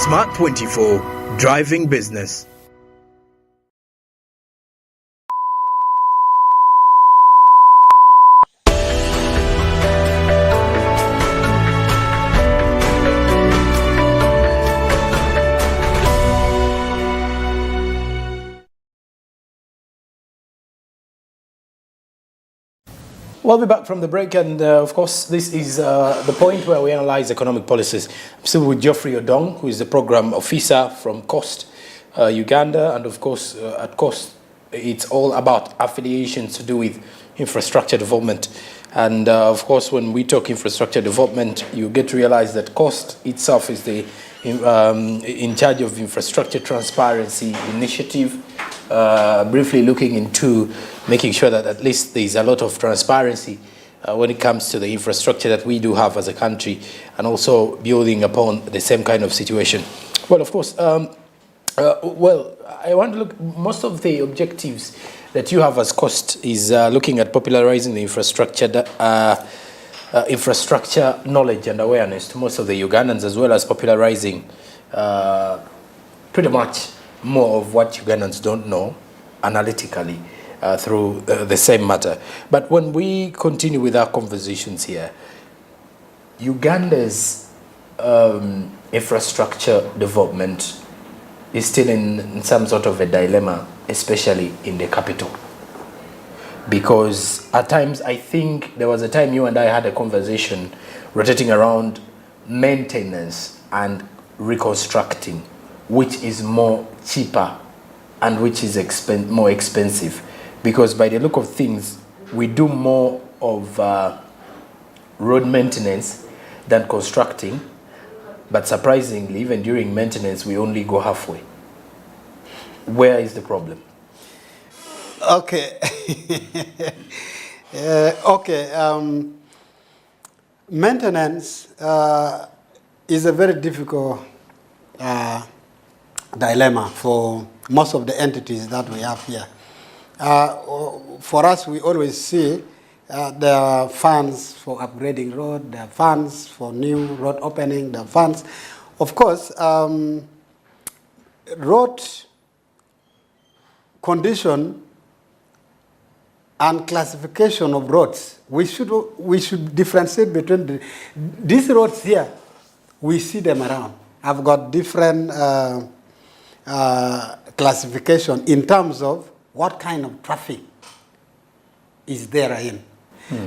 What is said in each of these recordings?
Smart 24, driving business. We'll be back from the break, and of course, this is the point where we analyze economic policies. I'm still with Geoffrey Odong, who is the program officer from COST, Uganda, and of course, at COST, it's all about affiliations to do with infrastructure development. And of course, when we talk infrastructure development, you get to realize that COST itself is the in charge of infrastructure transparency initiative, briefly looking into making sure that at least there's a lot of transparency when it comes to the infrastructure that we do have as a country, and also building upon the same kind of situation. Well, of course, I want to look, most of the objectives that you have as COST is looking at popularizing the infrastructure knowledge and awareness to most of the Ugandans, as well as popularizing pretty much more of what Ugandans don't know analytically through the same matter. But when we continue with our conversations here, Uganda's infrastructure development is still in some sort of a dilemma, especially in the capital. Because at times, I think there was a time you and I had a conversation rotating around maintenance and reconstructing, which is more cheaper and which is more expensive. Because by the look of things, we do more of road maintenance than constructing, but surprisingly, even during maintenance, we only go halfway. Where is the problem? Okay. Maintenance is a very difficult dilemma for most of the entities that we have here. For us, we always see there are funds for upgrading road, there are funds for new road opening, there are funds. Of course, road condition and classification of roads, we should differentiate between these roads here. We see them around. I've got different classification in terms of what kind of traffic is there in.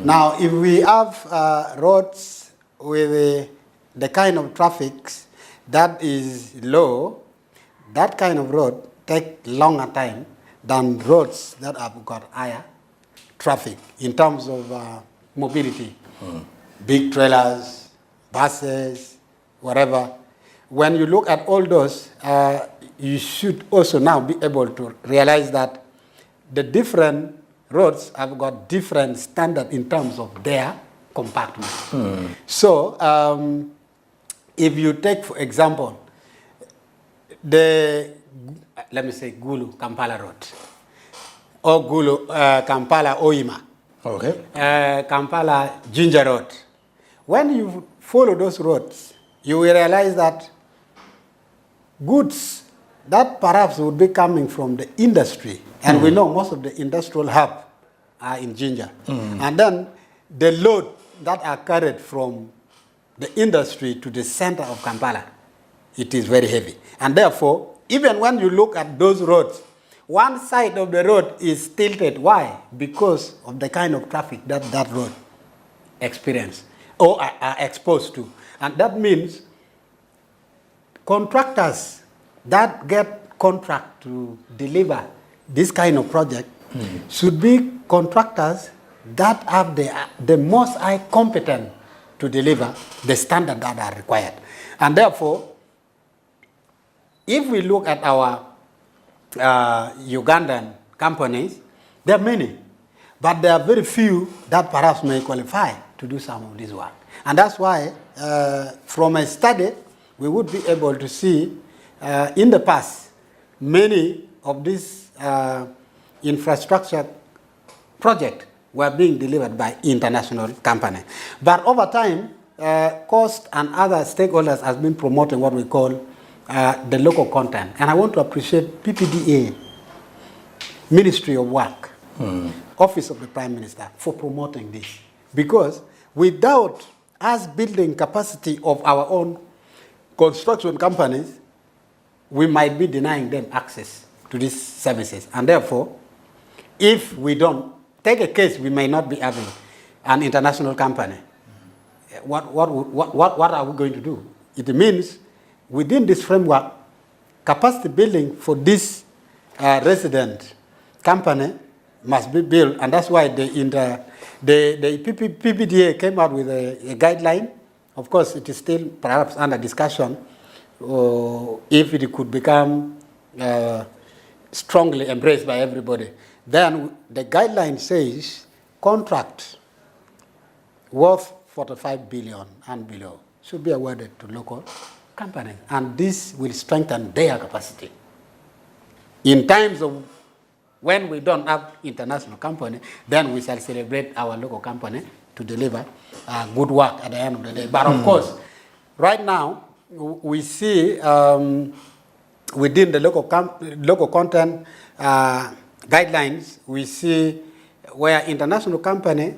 Now, if we have roads with the kind of traffic that is low, that kind of road take longer time than roads that have got higher traffic in terms of mobility. Big trailers, buses, whatever. When you look at all those, you should also now be able to realize that the different roads have got different standard in terms of their compartment. So, if you take, for example, let me say Gulu Kampala Road, or Gulu Kampala Oima, Kampala Ginger Road. When you follow those roads, you will realize that goods that perhaps would be coming from the industry, and we know most of the industrial hub are in Ginger. And then the load that are carried from the industry to the center of Kampala, it is very heavy. And therefore, even when you look at those roads, one side of the road is tilted. Why? Because of the kind of traffic that that road experience or are exposed to. And that means contractors that get contract to deliver this kind of project should be contractors that have the most high competent to deliver the standard that are required. And therefore, if we look at our Ugandan companies, there are many, but there are very few that perhaps may qualify to do some of this work. And that's why, from a study, we would be able to see in the past, many of these infrastructure projects were being delivered by international companies. But over time, COST and other stakeholders have been promoting what we call the local content. And I want to appreciate PPDA, Ministry of Work, Office of the Prime Minister, for promoting this. Because without us building capacity of our own construction companies, we might be denying them access to these services. And therefore, if we don't take a case, we may not be having an international company. What are we going to do? It means within this framework, capacity building for this resident company must be built, and that's why the PPDA came out with a guideline. Of course, it is still perhaps under discussion if it could become strongly embraced by everybody. Then the guideline says contract worth 45 billion and below should be awarded to local companies, and this will strengthen their capacity. In times of when we don't have international company, then we shall celebrate our local company to deliver good work at the end of the day. But of course, right now, we see within the local content guidelines, we see where international company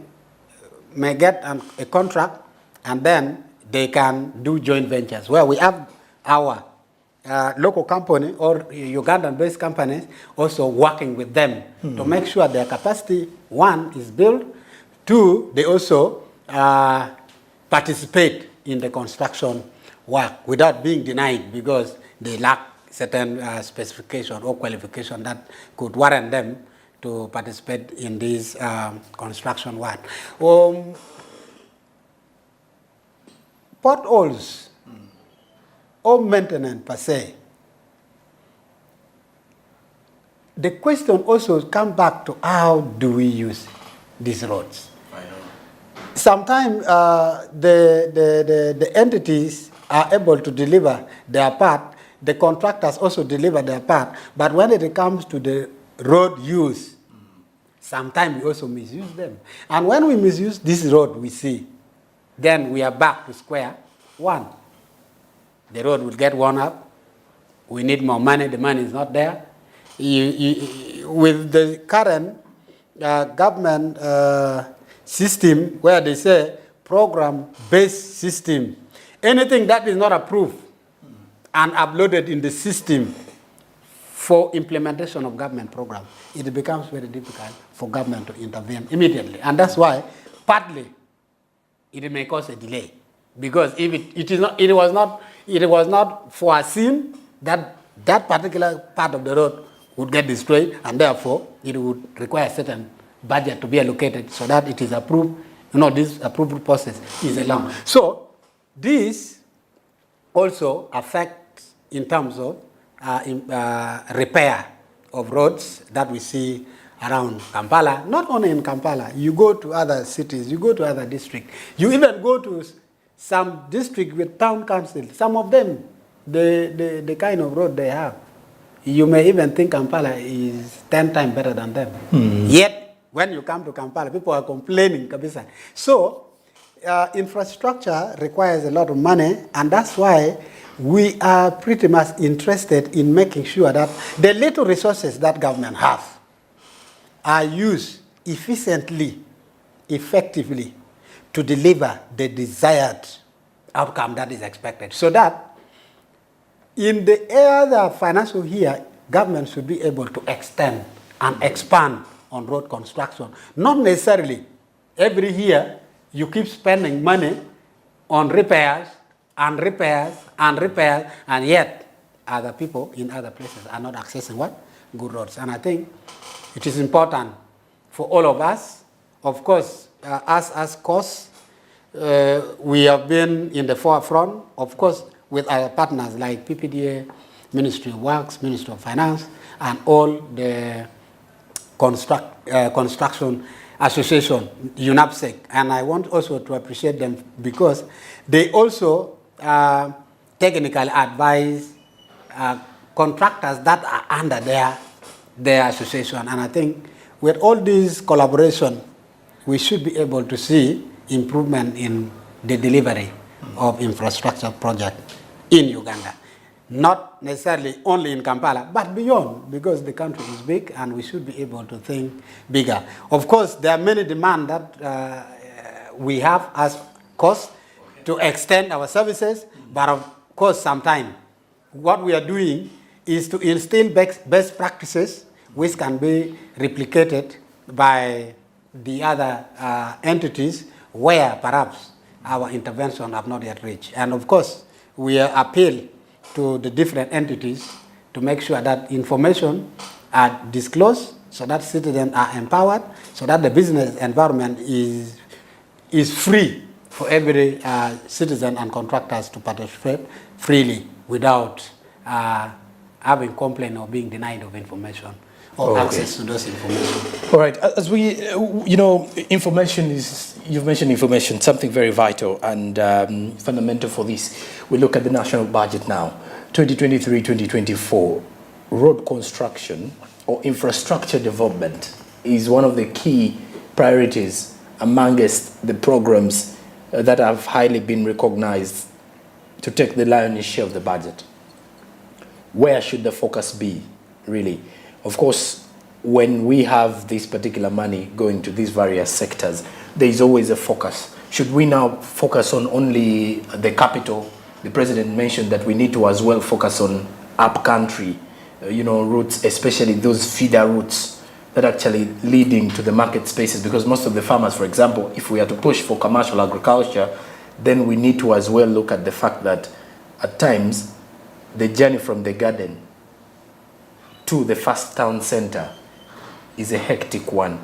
may get a contract and then they can do joint ventures, where we have our local company or Ugandan-based companies also working with them to make sure their capacity, one, is built, two, they also participate in the construction work without being denied because they lack certain specification or qualification that could warrant them to participate in this construction work. Potholes or maintenance per se. The question also comes back to how do we use these roads? Sometimes the entities are able to deliver their part, the contractors also deliver their part, but when it comes to the road use, sometimes we also misuse them. And when we misuse this road, we see, then we are back to square one. The road will get worn up. We need more money. The money is not there. With the current government system, where they say program-based system, anything that is not approved and uploaded in the system for implementation of government program, it becomes very difficult for government to intervene immediately. And that's why, partly, it may cause a delay. Because if it was not foreseen that that particular part of the road would get destroyed, and therefore it would require a certain budget to be allocated so that it is approved. This approval process is long. So this also affects in terms of repair of roads that we see around Kampala. Not only in Kampala, you go to other cities, you go to other districts, you even go to some district with town council. Some of them, the kind of road they have, you may even think Kampala is 10 times better than them. Yet, when you come to Kampala, people are complaining, kabisa. So, infrastructure requires a lot of money, and that's why we are pretty much interested in making sure that the little resources that government has are used efficiently, effectively, to deliver the desired outcome that is expected. So that in the other financial year, government should be able to extend and expand on road construction. Not necessarily every year you keep spending money on repairs and repairs and repairs, and yet other people in other places are not accessing what? Good roads. And I think it is important for all of us. Of course, us as costs, we have been in the forefront, of course, with our partners like PPDA, Ministry of Works, Ministry of Finance, and all the construction association, UNAPSEC. And I want also to appreciate them because they also technically advise contractors that are under their association. And I think with all this collaboration, we should be able to see improvement in the delivery of infrastructure project in Uganda. not necessarily only in Kampala, but beyond, because the country is big and we should be able to think bigger. Of course, there are many demands that we have as cost to extend our services, but of course, sometimes what we are doing is to instill best practices which can be replicated by the other entities where perhaps our intervention have not yet reached. And of course, we appeal to the different entities to make sure that information are disclosed so that citizens are empowered, so that the business environment is free for every citizen and contractors to participate freely without having complaint or being denied of information or access to those information. All right, as we, information is, you've mentioned information, something very vital and fundamental for this. We look at the national budget now, 2023-2024, road construction or infrastructure development is one of the key priorities amongst the programs that have highly been recognized to take the lion's share of the budget. Where should the focus be, really? Of course, when we have this particular money going to these various sectors, there is always a focus. Should we now focus on only the capital? The president mentioned that we need to as well focus on up-country, routes, especially those feeder routes that are actually leading to the market spaces, because most of the farmers, for example, if we are to push for commercial agriculture, then we need to as well look at the fact that at times the journey from the garden to the first town center is a hectic one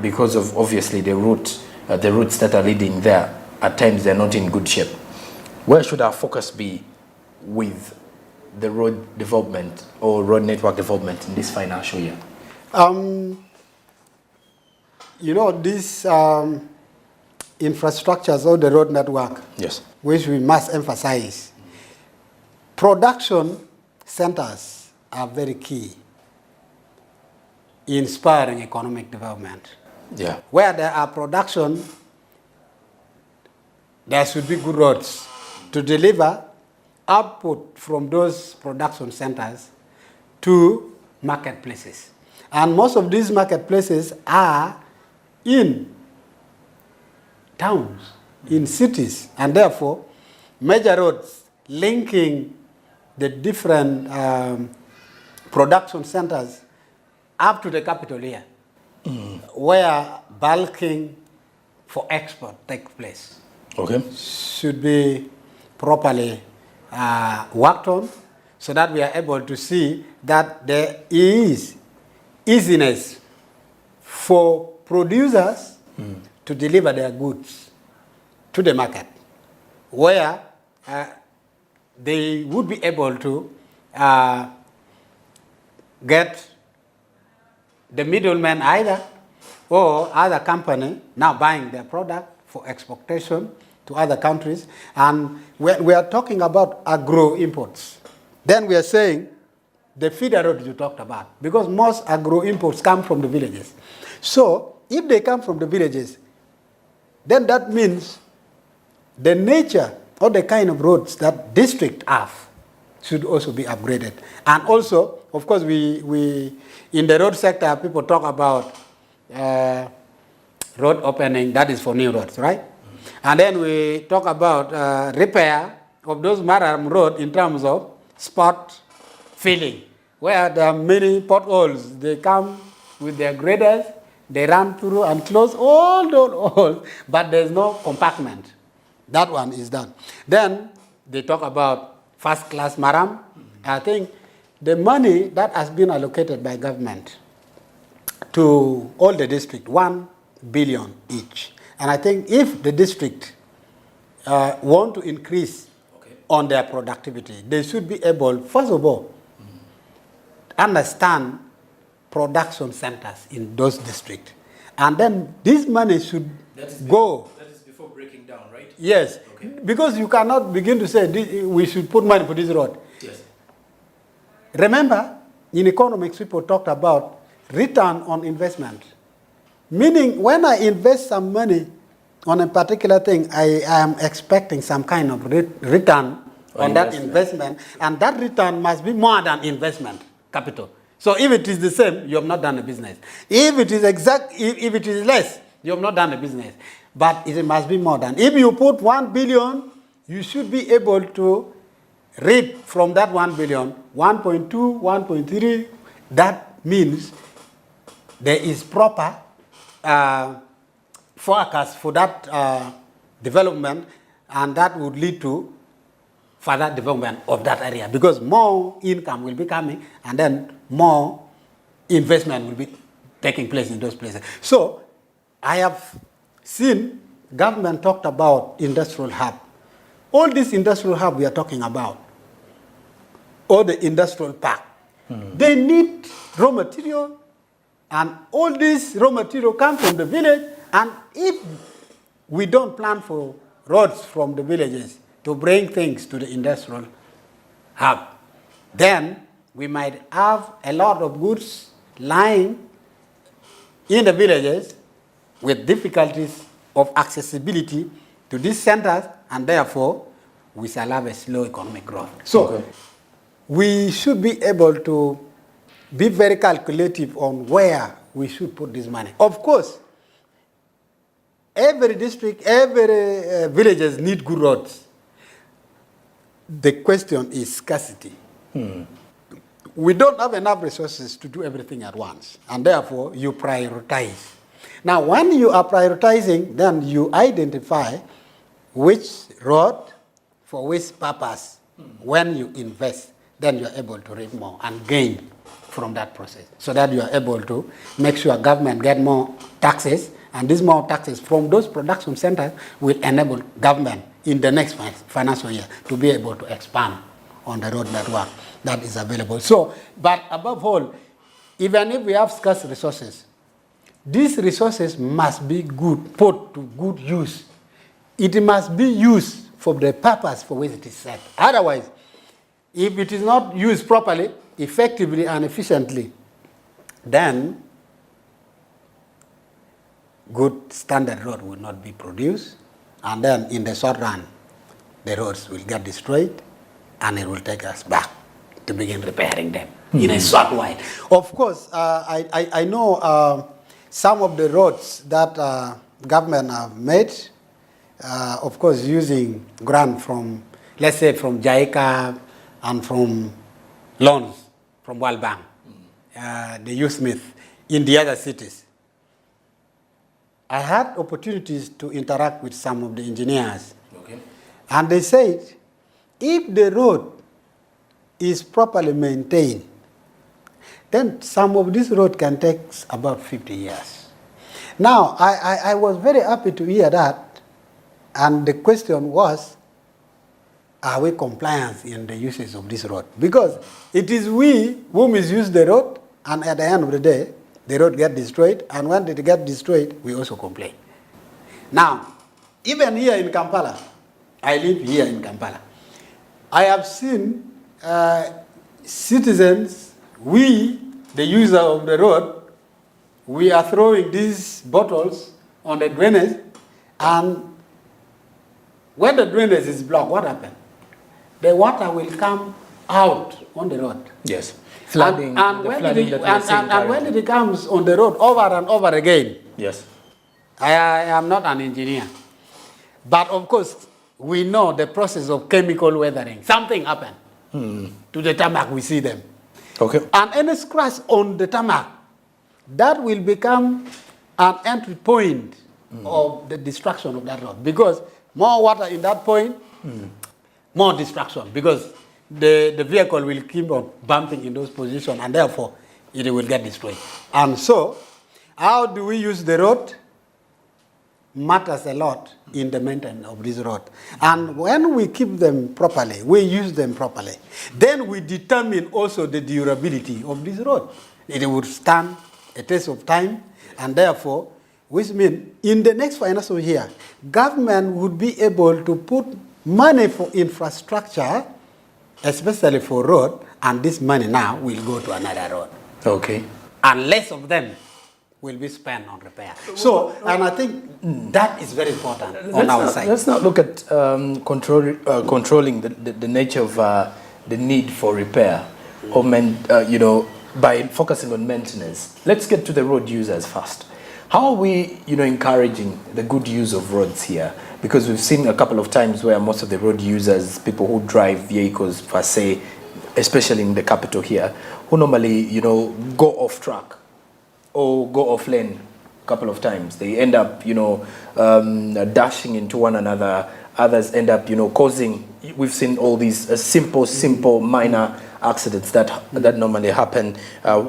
because of obviously the routes that are leading there. At times they're not in good shape. Where should our focus be with the road development or road network development in this financial year? These infrastructures or the road network, yes, which we must emphasize, production centers are very key in inspiring economic development. Yeah. Where there are production, there should be good roads to deliver output from those production centers to marketplaces. And most of these marketplaces are in towns, in cities, and therefore major roads linking the different production centers up to the capital here, where bulking for export takes place. Okay. Should be properly worked on so that we are able to see that there is easiness for producers to deliver their goods to the market, where they would be able to get the middleman either or other company now buying their product for exportation to other countries. And we are talking about agro imports. Then we are saying the feeder roads you talked about, because most agro imports come from the villages. So if they come from the villages, then that means the nature or the kind of roads that district have should also be upgraded. And also, of course, we in the road sector, people talk about road opening, that is for new roads, right? And then we talk about repair of those maritime roads in terms of spot filling, where there are many potholes. They come with their graders, they run through and close all those holes, but there's no compartment. That one is done. Then they talk about first-class maram. I think the money that has been allocated by government to all the districts, 1 billion each. And I think if the district want to increase on their productivity, they should be able, first of all, understand production centers in those districts. And then this money should go. That is before breaking down, right? Yes, okay. Because you cannot begin to say we should put money for this road. Yes. Remember, in economics, people talked about return on investment. Meaning, when I invest some money on a particular thing, I am expecting some kind of return on that investment, and that return must be more than investment capital. So if it is the same, you have not done a business. If it is if it is less, you have not done a business. But it must be more than. If you put 1 billion, you should be able to reap from that 1 billion 1.2, 1.3. That means there is proper forecast for that development, and that would lead to further development of that area, because more income will be coming, and then more investment will be taking place in those places. So I have seen government talked about industrial hub. All this industrial hub we are talking about, or the industrial park, they need raw material, and all this raw material comes from the village, and if we don't plan for roads from the villages to bring things to the industrial hub, then we might have a lot of goods lying in the villages with difficulties of accessibility to these centers, and therefore we shall have a slow economic growth. So we should be able to be very calculative on where we should put this money. Of course, every district, every villages need good roads. The question is scarcity. We don't have enough resources to do everything at once, and therefore you prioritize. Now, when you are prioritizing, then you identify which road for which purpose. When you invest, then you are able to reap more and gain from that process, so that you are able to make sure government get more taxes, and these more taxes from those production centers will enable government in the next financial year to be able to expand on the road network that is available. So, but above all, even if we have scarce resources, these resources must be put to good use. It must be used for the purpose for which it is set. Otherwise, if it is not used properly, effectively and efficiently, then good standard road will not be produced, and then in the short run, the roads will get destroyed, and it will take us back to begin repairing them in a short while. Of course, I know some of the roads that government have made, of course, using grant from, let's say, from JICA and from loans from World Bank, the Youth Smith, in the other cities. I had opportunities to interact with some of the engineers, and they said, if the road is properly maintained, then some of this road can take about 50 years. Now, I was very happy to hear that, and the question was, are we compliant in the usage of this road? Because it is we who misuse the road, and at the end of the day, the road gets destroyed, and when it gets destroyed, we also complain. Now, even here in Kampala, I live here in Kampala, I have seen citizens, we, the user of the road, we are throwing these bottles on the drainage, and when the drainage is blocked, what happens? The water will come out on the road. Yes. Flooding, and when it comes on the road over and over again. Yes. I am not an engineer, but of course we know the process of chemical weathering. Something happened to the tarmac. We see them. Okay. And any scratch on the tarmac, that will become an entry point of the destruction of that road, because more water in that point, more destruction, because the vehicle will keep on bumping in those positions, and therefore it will get destroyed. And so, how do we use the road? Matters a lot in the maintenance of this road. And when we keep them properly, we use them properly, then we determine also the durability of this road. It would stand a test of time, and therefore, which means in the next financial year, government would be able to put money for infrastructure, especially for road, and this money now will go to another road. Okay. And less of them will be spent on repair. So, and I think that is very important on our side. Let's not look at controlling the nature of the need for repair, or by focusing on maintenance. Let's get to the road users first. How are we, encouraging the good use of roads here? Because we've seen a couple of times where most of the road users, people who drive vehicles per se, especially in the capital here, who normally, go off track or go off lane a couple of times. They end up, dashing into one another. Others end up, causing, we've seen all these simple, minor accidents that normally happen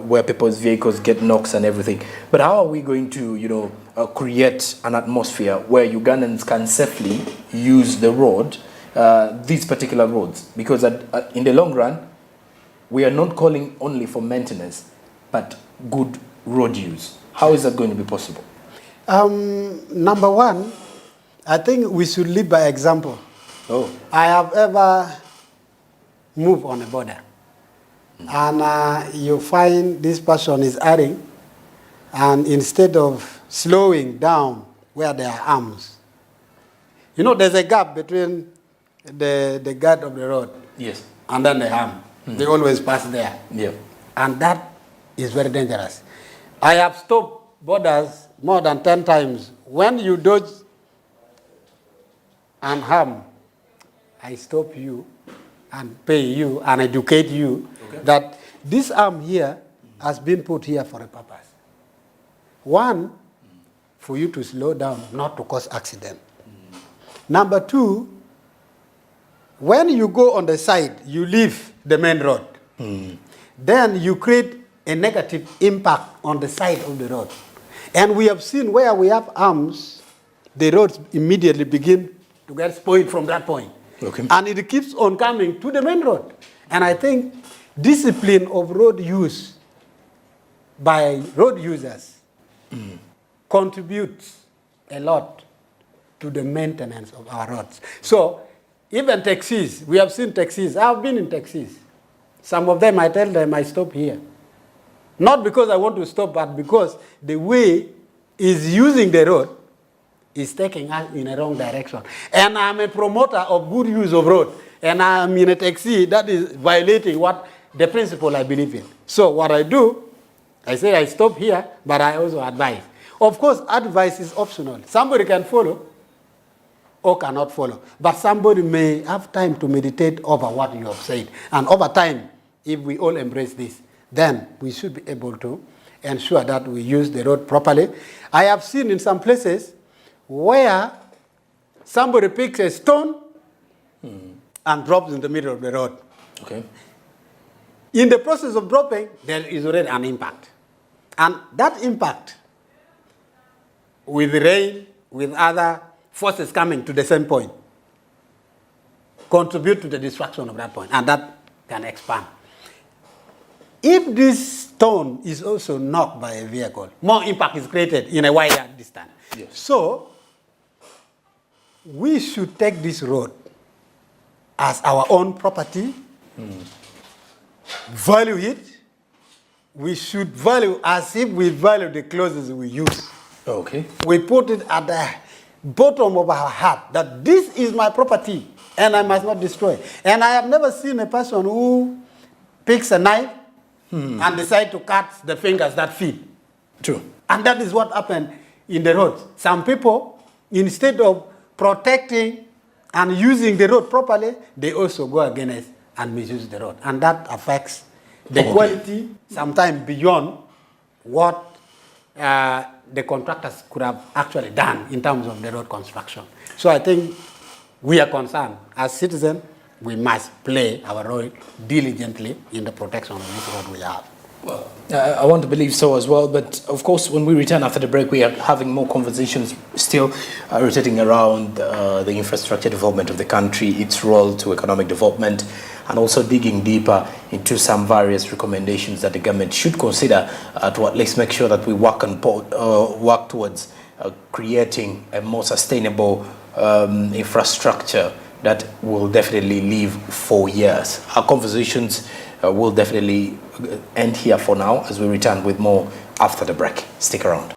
where people's vehicles get knocks and everything. But how are we going to, create an atmosphere where Ugandans can safely use the road, these particular roads? Because in the long run, we are not calling only for maintenance, but good road use. How is that going to be possible? Number one, I think we should lead by example. Oh. I have ever moved on a border. And you find this person is adding, and instead of slowing down where there are arms, there's a gap between the guard of the road, yes, and then the arm. They always pass there. Yeah. And that is very dangerous. I have stopped borders more than 10 times. When you dodge and harm, I stop you and pay you and educate you that this arm here has been put here for a purpose. One, for you to slow down, not to cause accident. Number two, when you go on the side, you leave the main road. Then you create a negative impact on the side of the road. And we have seen where we have arms, the roads immediately begin to get spoiled from that point. Okay. And it keeps on coming to the main road. And I think discipline of road use by road users contributes a lot to the maintenance of our roads. So even taxis, we have seen taxis. I've been in taxis. Some of them, I tell them, I stop here. Not because I want to stop, but because the way is using the road is taking us in a wrong direction. And I'm a promoter of good use of road. And I'm in a taxi that is violating what the principle I believe in. So what I do, I say I stop here, but I also advise. Of course, advice is optional. Somebody can follow or cannot follow. But somebody may have time to meditate over what you have said. And over time, if we all embrace this, then we should be able to ensure that we use the road properly. I have seen in some places where somebody picks a stone and drops in the middle of the road. Okay. In the process of dropping, there is already an impact. And that impact, with rain, with other forces coming to the same point, contribute to the destruction of that point, and that can expand. If this stone is also knocked by a vehicle, more impact is created in a wider distance. Yes. So, we should take this road as our own property, value it. We should value as if we value the clothes we use. Okay. We put it at the bottom of our heart that this is my property and I must not destroy. And I have never seen a person who picks a knife and decide to cut the fingers that feed. True. And that is what happened in the roads. Some people, instead of protecting and using the road properly, they also go against and misuse the road. And that affects the quality, sometimes beyond what the contractors could have actually done in terms of the road construction. So I think we are concerned. As citizens, we must play our role diligently in the protection of this road we have. Well, I want to believe so as well, but of course when we return after the break we are having more conversations still rotating around the infrastructure development of the country, its role to economic development, and also digging deeper into some various recommendations that the government should consider to at least make sure that we work towards creating a more sustainable infrastructure that will definitely live for years. Our conversations will definitely end here for now as we return with more after the break. Stick around.